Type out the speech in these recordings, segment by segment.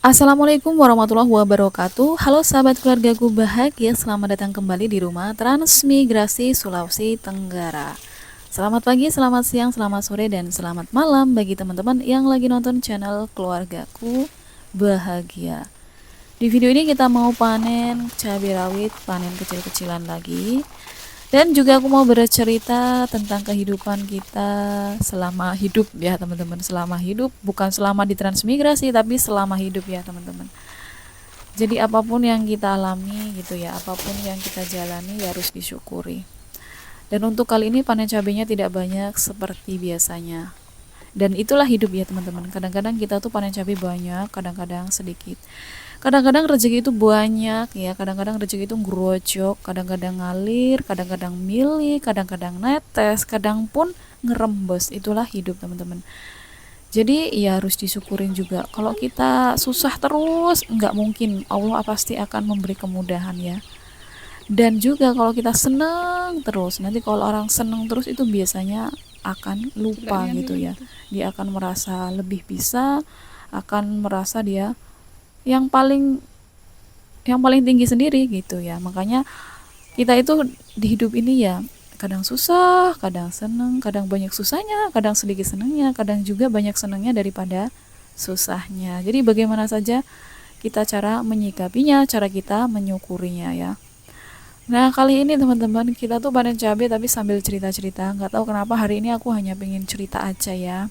Assalamualaikum warahmatullahi wabarakatuh. Halo sahabat keluargaku bahagia, selamat datang kembali di rumah Transmigrasi Sulawesi Tenggara. Selamat pagi, selamat siang, selamat sore, dan selamat malam bagi teman-teman yang lagi nonton channel keluargaku bahagia. Di video ini kita mau panen cabai rawit, panen kecil-kecilan lagi. Dan juga aku mau bercerita tentang kehidupan kita selama hidup ya teman-teman. Selama hidup, bukan selama di transmigrasi, tapi selama hidup ya teman-teman. Jadi apapun yang kita alami gitu ya, apapun yang kita jalani ya harus disyukuri. Dan untuk kali ini panen cabenya tidak banyak seperti biasanya. Dan itulah hidup ya teman-teman. Kadang-kadang kita tuh panen cabai banyak, kadang-kadang sedikit. Kadang-kadang rezeki itu banyak ya, kadang-kadang rezeki itu ngerojok, kadang-kadang ngalir, kadang-kadang milih, kadang-kadang netes, kadang pun ngerembes. Itulah hidup teman-teman. Jadi ya harus disyukurin juga. Kalau kita susah terus, nggak mungkin Allah pasti akan memberi kemudahan ya. Dan juga kalau kita seneng terus, nanti kalau orang seneng terus itu biasanya akan lupa gitu ya. Dia akan merasa lebih bisa, akan merasa dia yang paling tinggi sendiri gitu ya. Makanya kita itu di hidup ini ya kadang susah, kadang seneng, kadang banyak susahnya, kadang sedikit senengnya, kadang juga banyak senengnya daripada susahnya. Jadi bagaimana saja kita cara menyikapinya, cara kita menyukurinya ya. Nah kali ini teman-teman kita tuh panen cabai tapi sambil cerita-cerita. Nggak tahu kenapa hari ini aku hanya pengen cerita aja ya.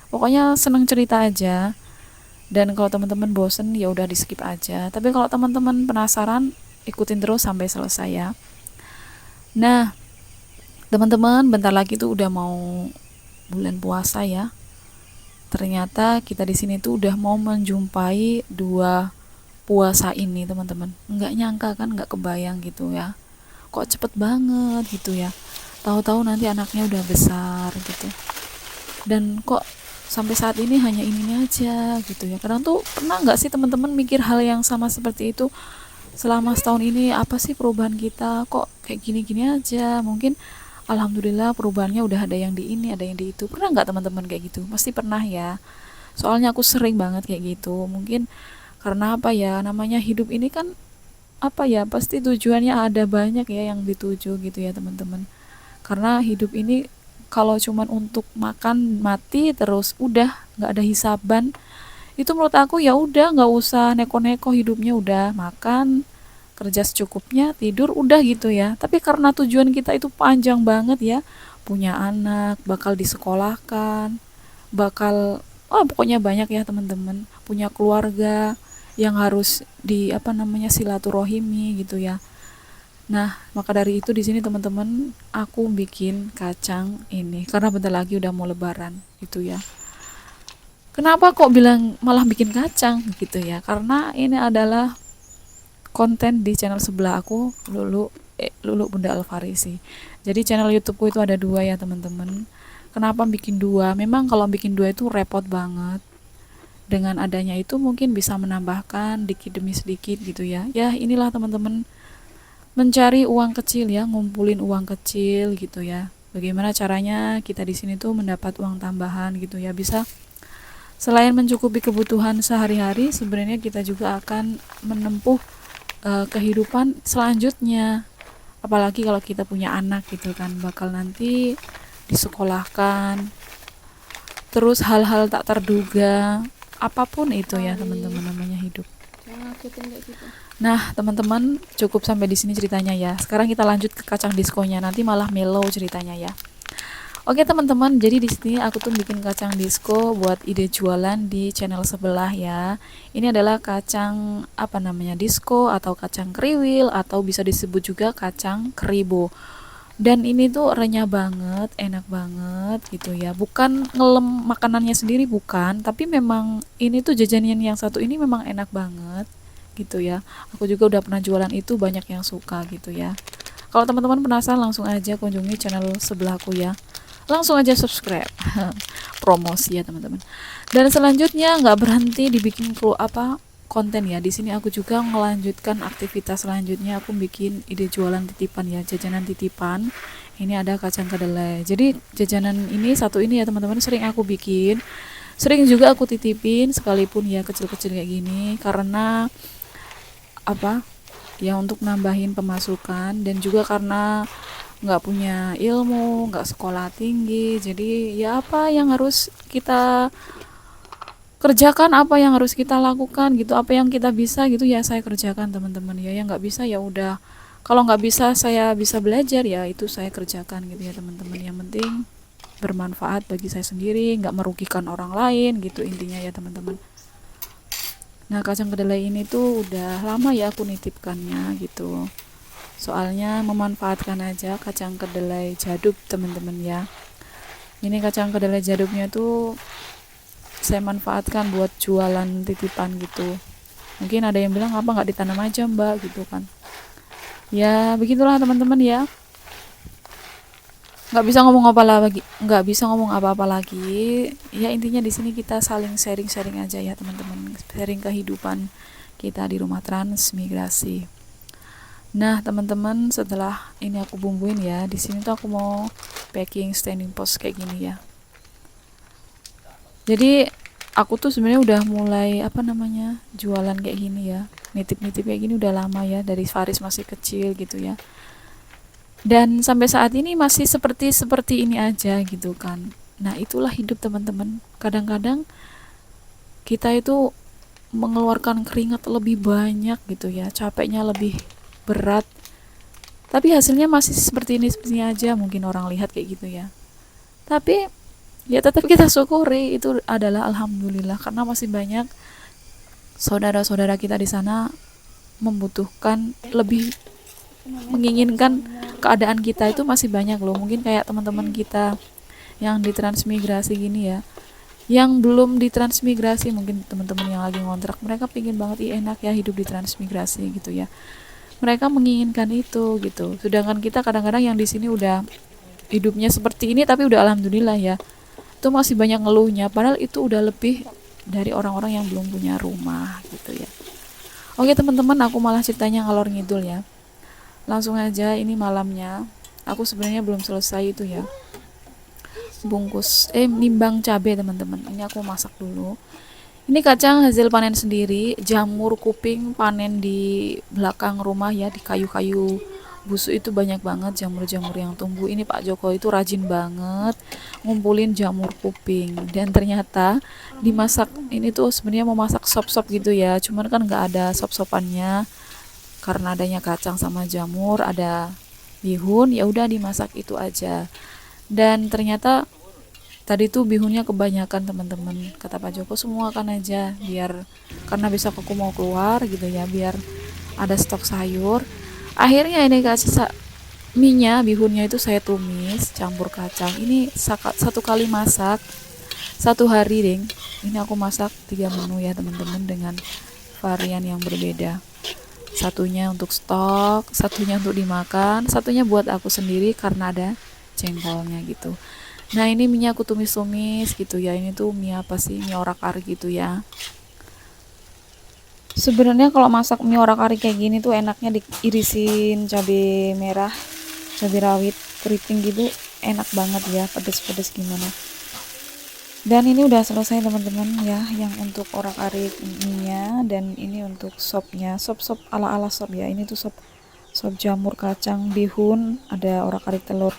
Pokoknya seneng cerita aja. Dan kalau teman-teman bosen ya udah di skip aja. Tapi kalau teman-teman penasaran, ikutin terus sampai selesai ya. Nah, teman-teman, bentar lagi tuh udah mau bulan puasa ya. Ternyata kita di sini tuh udah mau menjumpai dua puasa ini, teman-teman. Nggak nyangka kan, nggak kebayang gitu ya. Kok cepet banget gitu ya. Tahu-tahu nanti anaknya udah besar gitu. Dan kok sampai saat ini hanya ini aja gitu ya. Kadang tuh pernah nggak sih teman-teman mikir hal yang sama seperti itu selama setahun ini, apa sih perubahan kita kok kayak gini-gini aja. Mungkin alhamdulillah perubahannya udah ada yang di ini, ada yang di itu. Pernah nggak teman-teman kayak gitu? Pasti pernah ya, soalnya aku sering banget kayak gitu. Mungkin karena apa ya, namanya hidup ini kan apa ya, pasti tujuannya ada banyak ya yang dituju gitu ya teman-teman. Karena hidup ini kalau cuman untuk makan mati terus udah nggak ada hisaban, itu menurut aku ya udah nggak usah neko-neko, hidupnya udah makan, kerja secukupnya, tidur, udah gitu ya. Tapi karena tujuan kita itu panjang banget ya, punya anak, bakal disekolahkan, bakal pokoknya banyak ya teman-teman, punya keluarga yang harus di apa namanya silaturahimi gitu ya. Nah, maka dari itu di sini teman-teman aku bikin kacang ini karena bentar lagi udah mau lebaran gitu ya. Kenapa kok bilang malah bikin kacang gitu ya? Karena ini adalah konten di channel sebelah aku, Lulu Bunda Alfarisi. Jadi channel YouTubeku itu ada dua ya teman-teman. Kenapa bikin dua? Memang kalau bikin dua itu repot banget. Dengan adanya itu mungkin bisa menambahkan dikit demi sedikit gitu ya. Ya inilah teman-teman, mencari uang kecil ya, ngumpulin uang kecil gitu ya. Bagaimana caranya kita di sini tuh mendapat uang tambahan gitu ya, bisa selain mencukupi kebutuhan sehari-hari, sebenarnya kita juga akan menempuh kehidupan selanjutnya. Apalagi kalau kita punya anak gitu kan, bakal nanti disekolahkan. Terus hal-hal tak terduga, apapun itu ya teman-teman, namanya hidup. Nah, teman-teman, cukup sampai di sini ceritanya ya. Sekarang kita lanjut ke kacang diskonya. Nanti malah mellow ceritanya ya. Oke teman-teman, jadi di sini aku tuh bikin kacang disko buat ide jualan di channel sebelah ya. Ini adalah kacang apa namanya, disko atau kacang kriwil atau bisa disebut juga kacang keribo. Dan ini tuh renyah banget, enak banget gitu ya. Bukan ngelem makanannya sendiri bukan, tapi memang ini tuh jajanan yang satu ini memang enak banget gitu ya. Aku juga udah pernah jualan itu, banyak yang suka gitu ya. Kalau teman-teman penasaran langsung aja kunjungi channel sebelahku ya. Langsung aja subscribe. Promosi ya teman-teman. Dan selanjutnya nggak berhenti dibikin konten ya. Di sini aku juga melanjutkan aktivitas selanjutnya, aku bikin ide jualan titipan ya, jajanan titipan. Ini ada kacang kedelai. Jadi jajanan ini satu ini ya teman-teman, sering aku bikin, sering juga aku titipin sekalipun ya kecil-kecil kayak gini, karena apa ya, untuk nambahin pemasukan dan juga karena nggak punya ilmu, nggak sekolah tinggi, jadi ya apa yang harus kita kerjakan, apa yang harus kita lakukan gitu, apa yang kita bisa gitu ya saya kerjakan teman-teman ya. Yang nggak bisa ya udah, kalau nggak bisa saya bisa belajar ya itu saya kerjakan gitu ya teman-teman. Yang penting bermanfaat bagi saya sendiri, nggak merugikan orang lain gitu intinya ya teman-teman. Nah kacang kedelai ini tuh udah lama ya aku nitipkannya gitu, soalnya memanfaatkan aja kacang kedelai jaduk teman-teman ya. Ini kacang kedelai jaduknya tuh saya manfaatkan buat jualan titipan gitu. Mungkin ada yang bilang apa nggak ditanam aja mbak gitu kan. Ya begitulah teman-teman ya. Nggak bisa ngomong apa-apa lagi. Ya intinya di sini kita saling sharing-sharing aja ya teman-teman. Sharing kehidupan kita di rumah transmigrasi. Nah teman-teman, setelah ini aku bumbuin ya. Di sini tuh aku mau packing standing post kayak gini ya. Jadi aku tuh sebenarnya udah mulai jualan kayak gini ya, nitip-nitip kayak gini udah lama ya, dari Faris masih kecil gitu ya. Dan sampai saat ini masih seperti ini aja gitu kan. Nah itulah hidup teman-teman. Kadang-kadang kita itu mengeluarkan keringat lebih banyak gitu ya, capeknya lebih berat, tapi hasilnya masih seperti ini aja. Mungkin orang lihat kayak gitu ya, tapi ya tetap kita syukuri, itu adalah alhamdulillah, karena masih banyak saudara-saudara kita di sana membutuhkan, lebih menginginkan keadaan kita itu masih banyak loh. Mungkin kayak teman-teman kita yang ditransmigrasi gini ya, yang belum ditransmigrasi, mungkin teman-teman yang lagi ngontrak, mereka pingin banget enak ya hidup di transmigrasi gitu ya, mereka menginginkan itu gitu. Sedangkan kita kadang-kadang yang di sini udah hidupnya seperti ini tapi udah alhamdulillah ya, itu masih banyak ngeluhnya, padahal itu udah lebih dari orang-orang yang belum punya rumah gitu ya. Oke teman-teman, aku malah ceritanya ngalor ngidul ya. Langsung aja, ini malamnya aku sebenarnya belum selesai itu ya, nimbang cabai teman-teman. Ini aku masak dulu. Ini kacang hasil panen sendiri, jamur kuping panen di belakang rumah ya, di kayu-kayu busuk itu banyak banget jamur-jamur yang tumbuh. Ini Pak Joko itu rajin banget ngumpulin jamur kuping, dan ternyata dimasak ini tuh sebenarnya mau masak sop-sop gitu ya, cuman kan nggak ada sop-sopannya karena adanya kacang sama jamur, ada bihun, ya udah dimasak itu aja. Dan ternyata tadi tuh bihunnya kebanyakan teman-teman, kata Pak Joko semua kan aja, biar karena besok aku mau keluar gitu ya, biar ada stok sayur. Akhirnya ini minyak bihunnya itu saya tumis campur kacang. Ini satu kali masak 1 hari deng. Ini aku masak 3 menu ya teman-teman, dengan varian yang berbeda. Satunya untuk stok, satunya untuk dimakan, satunya buat aku sendiri karena ada jengkolnya gitu. Nah ini minyak aku tumis-tumis gitu ya. Ini tuh mie apa sih, mie orak-arik gitu ya. Sebenarnya kalau masak mie orak-arik kayak gini tuh enaknya diirisin cabai merah, cabai rawit keriting gitu, enak banget ya, pedes-pedes gimana. Dan ini udah selesai teman-teman ya, yang untuk orak-arik mie-nya, dan ini untuk sopnya, sop ala-ala sop ya. Ini tuh sop jamur kacang bihun, ada orak-arik telur.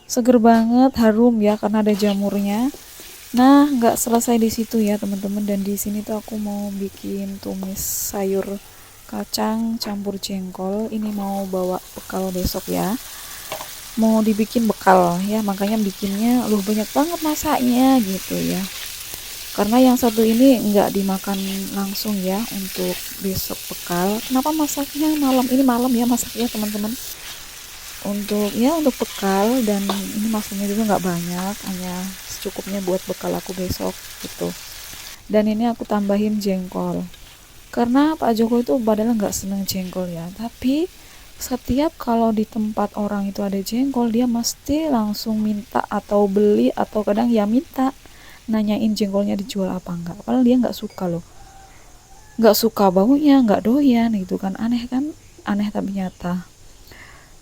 Seger banget, harum ya karena ada jamurnya. Nah, nggak selesai di situ ya teman-teman, dan di sini tuh aku mau bikin tumis sayur kacang campur jengkol. Ini mau bawa bekal besok ya, mau dibikin bekal ya, makanya bikinnya banyak banget masaknya gitu ya, karena yang satu ini nggak dimakan langsung ya untuk besok bekal. Kenapa masaknya malam ini, malam ya masaknya teman-teman, untuk ya untuk bekal, dan ini masaknya juga nggak banyak, hanya secukupnya buat bekal aku besok gitu. Dan ini aku tambahin jengkol karena Pak Joko itu padahal nggak seneng jengkol ya, tapi setiap kalau di tempat orang itu ada jengkol, dia mesti langsung minta atau beli, atau kadang ya minta nanyain jengkolnya dijual apa enggak, padahal dia nggak suka loh, nggak suka baunya, nggak doyan gitu kan. Aneh kan, aneh tapi nyata.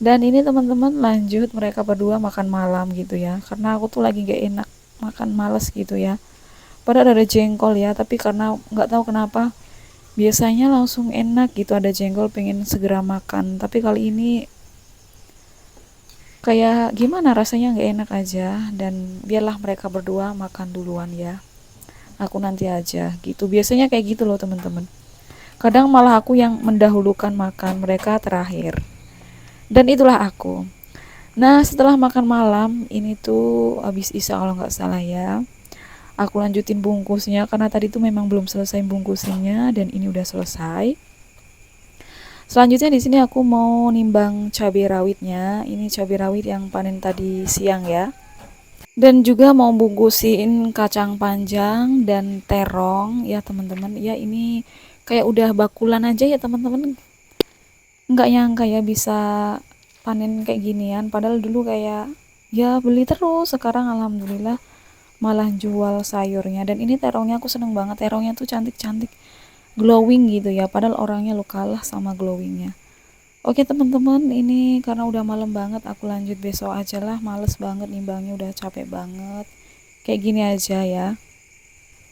Dan ini teman-teman lanjut mereka berdua makan malam gitu ya, karena aku tuh lagi gak enak makan, males gitu ya, padahal ada jengkol ya, tapi karena nggak tahu kenapa biasanya langsung enak gitu ada jengkol, pengen segera makan, tapi kali ini kayak gimana rasanya, nggak enak aja. Dan biarlah mereka berdua makan duluan ya, aku nanti aja gitu. Biasanya kayak gitu loh teman-teman, kadang malah aku yang mendahulukan makan, mereka terakhir. Dan itulah aku. Nah, setelah makan malam ini tuh habis isya kalau nggak salah ya, aku lanjutin bungkusnya karena tadi tuh memang belum selesai bungkusinnya, dan ini udah selesai. Selanjutnya di sini aku mau nimbang cabai rawitnya. Ini cabai rawit yang panen tadi siang ya. Dan juga mau bungkusin kacang panjang dan terong ya teman-teman. Ya ini kayak udah bakulan aja ya teman-teman. Nggak nyangka ya bisa panen kayak ginian. Padahal dulu kayak ya beli terus. Sekarang alhamdulillah malah jual sayurnya. Dan ini terongnya aku seneng banget. Terongnya tuh cantik-cantik, glowing gitu ya. Padahal orangnya lo kalah sama glowingnya. Oke teman-teman, ini karena udah malam banget, aku lanjut besok aja lah. Males banget nimbangnya, udah capek banget. Kayak gini aja ya,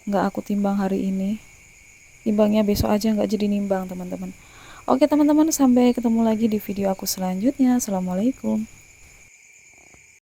nggak aku timbang hari ini. Timbangnya besok aja, nggak jadi nimbang teman-teman. Oke teman-teman, sampai ketemu lagi di video aku selanjutnya. Assalamualaikum.